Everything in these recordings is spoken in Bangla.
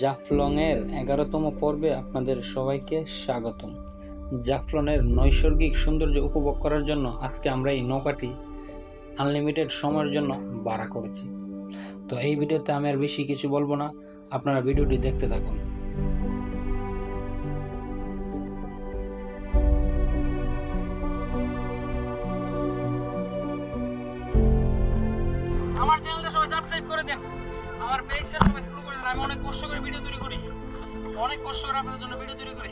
জাফলংয়ের 11তম পর্বে আপনাদের সবাইকে স্বাগতম। জাফলংয়ের নৈসর্গিক সৌন্দর্য উপভোগ করার জন্য আজকে আমরা এই নৌকাটি আনলিমিটেড সময়ের জন্য ভাড়া করেছি। তো এই ভিডিওতে আমি আর বেশি কিছু বলবো না, আপনারা ভিডিওটি দেখতে থাকুন। আমার চ্যানেলটা সবাই সাবস্ক্রাইব করে দেন, আমার পেজটা সবাই ফলো করে দেন। আমি অনেক কষ্ট করে ভিডিও তৈরি করি, অনেক কষ্ট করে আপনাদের জন্য ভিডিও তৈরি করি।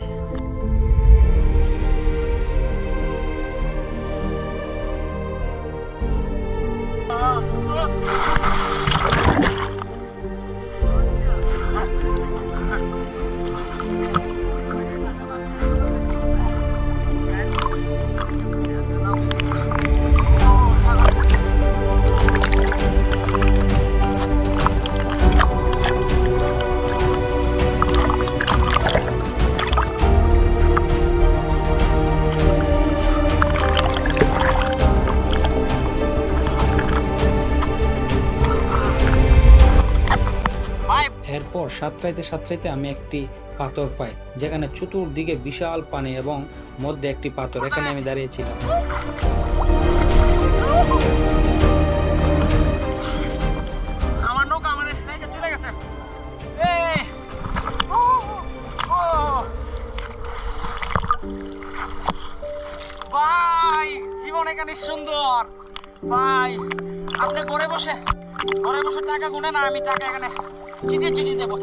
এরপর সাঁতরাইতে আমি একটি পাথর পাই, যেখানে চতুর্দিকে বিশাল পানি এবং মধ্যে একটি পাথর। এখানে আমি দাঁড়িয়েছিলাম। আমার নৌকা আমাদের রেখে চলে গেছে। ভাই, জীবন এখানে সুন্দর। ভাই, আপনি ঘরে বসে টাকা গুনেন, আর আমি টাকা এখানে চিঠি দেবো।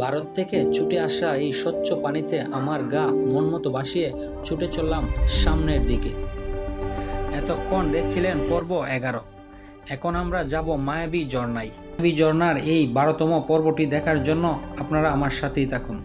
ভারত থেকে ছুটে আসা এই স্বচ্ছ পানিতে আমার গা মন মতো ভাসিয়ে ছুটে চললাম সামনের দিকে। এতক্ষণ দেখছিলেন পর্ব 11। এখন আমরা যাব মায়াবী ঝর্ণায়। মায়াবী ঝর্ণার এই 12তম পর্বটি দেখার জন্য আপনারা আমার সাথেই থাকুন।